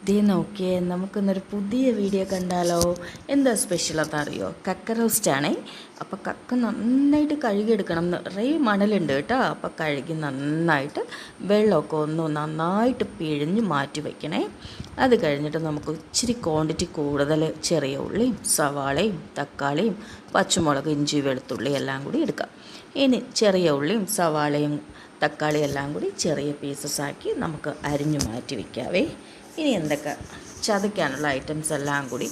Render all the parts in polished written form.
ദേ നോക്കിയേ, നമുക്കിന്നൊരു പുതിയ വീഡിയോ കണ്ടാലോ? എന്താ സ്പെഷ്യലെന്ന് അറിയോ? കക്ക റോസ്റ്റാണേ. അപ്പോൾ കക്ക നന്നായിട്ട് കഴുകിയെടുക്കണം. നിറയെ മണലുണ്ട് കേട്ടോ. അപ്പോൾ കഴുകി നന്നായിട്ട് വെള്ളമൊക്കെ ഒന്ന് നന്നായിട്ട് പിഴിഞ്ഞ് മാറ്റി വയ്ക്കണേ. അത് കഴിഞ്ഞിട്ട് നമുക്ക് ഇച്ചിരി ക്വാണ്ടിറ്റി കൂടുതൽ ചെറിയ ഉള്ളിയും സവാളയും തക്കാളിയും പച്ചമുളക് ഇഞ്ചി വെളുത്തുള്ളി എല്ലാം കൂടി എടുക്കാം. ഇനി ചെറിയ ഉള്ളിയും സവാളയും തക്കാളി എല്ലാം കൂടി ചെറിയ പീസസ് ആക്കി നമുക്ക് അരിഞ്ഞു മാറ്റി വയ്ക്കാവേ. ഇനി എന്തൊക്കെ ചതയ്ക്കാനുള്ള ഐറ്റംസ് എല്ലാം കൂടി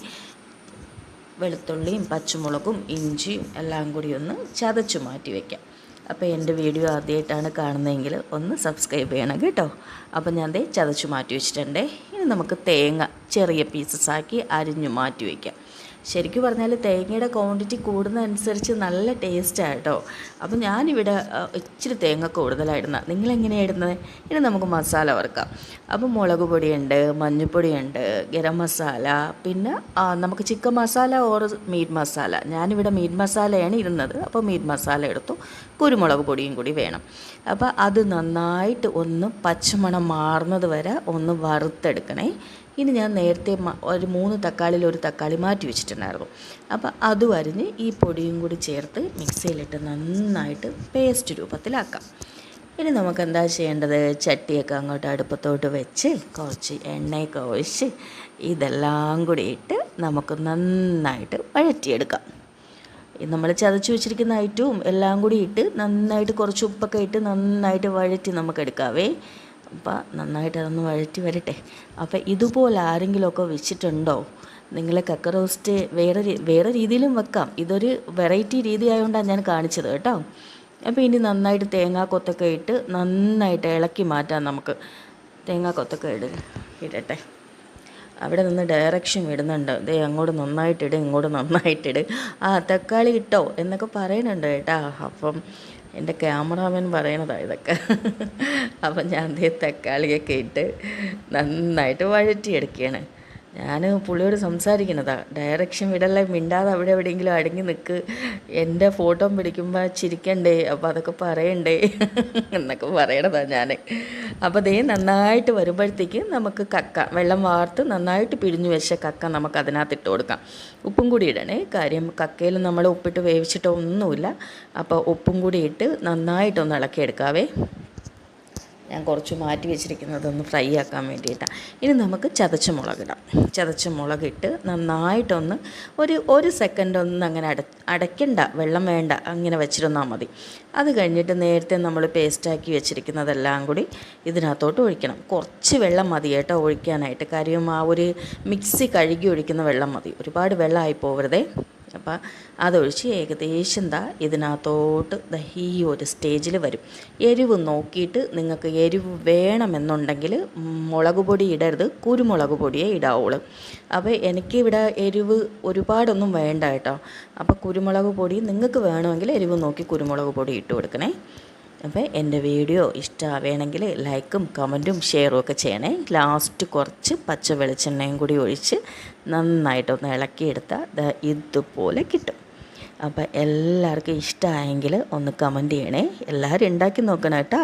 വെളുത്തുള്ളിയും പച്ചമുളകും ഇഞ്ചിയും എല്ലാം കൂടി ഒന്ന് ചതച്ച് മാറ്റി വയ്ക്കാം. അപ്പോൾ എൻ്റെ വീഡിയോ ആദ്യമായിട്ടാണ് കാണുന്നതെങ്കിൽ ഒന്ന് സബ്സ്ക്രൈബ് ചെയ്യണം കേട്ടോ. അപ്പോൾ ഞാൻ ദേ ചതച്ച് മാറ്റി വെച്ചിട്ടുണ്ടേ. ഇനി നമുക്ക് തേങ്ങ ചെറിയ പീസസ് ആക്കി അരിഞ്ഞു മാറ്റി വയ്ക്കാം. ശരിക്കും പറഞ്ഞാൽ തേങ്ങയുടെ ക്വാണ്ടിറ്റി കൂടുന്നതനുസരിച്ച് നല്ല ടേസ്റ്റാണ് കേട്ടോ. അപ്പോൾ ഞാനിവിടെ ഇച്ചിരി തേങ്ങ കൂടുതലായിടുന്ന. നിങ്ങളെങ്ങനെയാണ് ഇടുന്നത്? ഇനി നമുക്ക് മസാല വറുക്കാം. അപ്പോൾ മുളക് പൊടിയുണ്ട്, മഞ്ഞൾപ്പൊടിയുണ്ട്, ഗരം മസാല, പിന്നെ നമുക്ക് chicken masala or meat masala. ഞാനിവിടെ മീറ്റ് മസാലയാണ് ഇടുന്നത്. അപ്പോൾ മീറ്റ് മസാല എടുത്തു. കുരുമുളക് പൊടിയും കൂടി വേണം. അപ്പോൾ അത് നന്നായിട്ട് ഒന്ന് പച്ചമണം മാറുന്നത് വരെ ഒന്ന് വറുത്തെടുക്കണേ. ഇനി ഞാൻ നേരത്തെ ഒരു 3 തക്കാളിയിൽ ഒരു തക്കാളി മാറ്റി വെച്ചിട്ടുണ്ടായിരുന്നു. അപ്പോൾ അതും അരിഞ്ഞ് ഈ പൊടിയും കൂടി ചേർത്ത് മിക്സിയിലിട്ട് നന്നായിട്ട് പേസ്റ്റ് രൂപത്തിലാക്കാം. ഇനി നമുക്ക് എന്താ ചെയ്യേണ്ടത്? ചട്ടിയൊക്കെ അങ്ങോട്ട് അടുപ്പത്തോട്ട് വെച്ച് കുറച്ച് എണ്ണയൊക്കെ ഒഴിച്ച് ഇതെല്ലാം കൂടി ഇട്ട് നമുക്ക് നന്നായിട്ട് വഴറ്റിയെടുക്കാം. നമ്മൾ ചതച്ച് വെച്ചിരിക്കുന്ന ഐറ്റവും എല്ലാം കൂടി ഇട്ട് നന്നായിട്ട് കുറച്ച് ഉപ്പൊക്കെ ഇട്ട് നന്നായിട്ട് വഴറ്റി നമുക്കെടുക്കാവേ. അപ്പോൾ നന്നായിട്ട് അതൊന്ന് വഴറ്റി വരട്ടെ. അപ്പോൾ ഇതുപോലെ ആരെങ്കിലുമൊക്കെ വെച്ചിട്ടുണ്ടോ? നിങ്ങൾ കക്ക റോസ്റ്റ് വേറെ രീതിയിലും വെക്കാം. ഇതൊരു വെറൈറ്റി രീതി ആയതുകൊണ്ടാണ് ഞാൻ കാണിച്ചത് കേട്ടോ. അപ്പോൾ ഇനി നന്നായിട്ട് തേങ്ങാക്കൊത്തൊക്കെ ഇട്ട് നന്നായിട്ട് ഇളക്കി മാറ്റാം. നമുക്ക് തേങ്ങാക്കൊത്തൊക്കെ ഇടട്ടെ. അവിടെ നിന്ന് ഡയറക്ഷൻ ഇടുന്നുണ്ട്. ദേ അങ്ങോട്ട് നന്നായിട്ടിട്, ഇങ്ങോട്ട് നന്നായിട്ടിട്, തക്കാളി ഇട്ടോ എന്നൊക്കെ പറയുന്നുണ്ട് കേട്ടോ. അപ്പം എൻ്റെ ക്യാമറാമാൻ പറയണതാണ് ഇതൊക്കെ. അപ്പം ഞാൻ ദേ തക്കാളിയൊക്കെ ഇട്ട് നന്നായിട്ട് വഴറ്റിയെടുക്കുകയാണ്. ഞാൻ പുള്ളിയോട് സംസാരിക്കുന്നതാണ്. ഡയറക്ഷൻ വിടല്ലേ, മിണ്ടാതെ അവിടെ എവിടെയെങ്കിലും അടങ്ങി നിൽക്ക്, എൻ്റെ ഫോട്ടോ പിടിക്കുമ്പോൾ ചിരിക്കണ്ടേ, അപ്പോൾ അതൊക്കെ പറയണ്ടേ എന്നൊക്കെ പറയണതാണ് ഞാൻ. അപ്പോൾ ദേ നന്നായിട്ട് വരുമ്പോഴത്തേക്ക് നമുക്ക് കക്ക വെള്ളം വാർത്ത് നന്നായിട്ട് പിഴിഞ്ഞു വെച്ച കക്ക നമുക്ക് അതിനകത്ത് ഇട്ട് കൊടുക്കാം. ഉപ്പും കൂടി ഇടണേ. കാര്യം കക്കയിൽ നമ്മൾ ഉപ്പിട്ട് വേവിച്ചിട്ടോ ഒന്നുമില്ല. അപ്പോൾ ഉപ്പും കൂടി ഇട്ട് നന്നായിട്ടൊന്ന് ഇളക്കിയെടുക്കാവേ. ഞാൻ കുറച്ച് മാറ്റി വെച്ചിരിക്കുന്നതൊന്ന് ഫ്രൈ ആക്കാൻ വേണ്ടിയിട്ടാണ്. ഇനി നമുക്ക് ചതച്ച മുളകിടാം. ചതച്ച മുളകിട്ട് നന്നായിട്ടൊന്ന് ഒരു സെക്കൻഡ് ഒന്ന് അങ്ങനെ അടയ്ക്കണ്ട, വെള്ളം വേണ്ട, അങ്ങനെ വെച്ചിരുന്നാൽ മതി. അത് കഴിഞ്ഞിട്ട് നേരത്തെ നമ്മൾ പേസ്റ്റാക്കി വെച്ചിരിക്കുന്നതെല്ലാം കൂടി ഇതിനകത്തോട്ട് ഒഴിക്കണം. കുറച്ച് വെള്ളം മതി കേട്ടോ ഒഴിക്കാനായിട്ട്. കാര്യം ആ ഒരു മിക്സി കഴുകി ഒഴിക്കുന്ന വെള്ളം മതി, ഒരുപാട് വെള്ളമായി പോകരുതേ. അപ്പോൾ അതൊഴിച്ച് ഏകദേശം ഇതിനകത്തോട്ട് ഈ ഒരു സ്റ്റേജിൽ വരും. എരിവ് നോക്കിയിട്ട് നിങ്ങൾക്ക് എരിവ് വേണമെന്നുണ്ടെങ്കിൽ മുളക് പൊടി ഇടരുത്, കുരുമുളക് പൊടിയേ ഇടാവുള്ളൂ. അപ്പോൾ എനിക്കിവിടെ എരിവ് ഒരുപാടൊന്നും വേണ്ട കേട്ടോ. അപ്പോൾ കുരുമുളക് പൊടി നിങ്ങൾക്ക് വേണമെങ്കിൽ എരിവ് നോക്കി കുരുമുളക് പൊടി ഇട്ട് കൊടുക്കണേ. അപ്പോൾ എൻ്റെ വീഡിയോ ഇഷ്ടമാവുകയാണെങ്കിൽ ലൈക്കും കമൻറ്റും ഷെയറും ഒക്കെ ചെയ്യണേ. ലാസ്റ്റ് കുറച്ച് പച്ച വെളിച്ചെണ്ണയും കൂടി ഒഴിച്ച് നന്നായിട്ടൊന്ന് ഇളക്കിയെടുത്താൽ ഇതുപോലെ കിട്ടും. അപ്പോൾ എല്ലാവർക്കും ഇഷ്ടമായെങ്കിൽ ഒന്ന് കമൻറ്റ് ചെയ്യണേ. എല്ലാവരും ഉണ്ടാക്കി നോക്കണം കേട്ടോ.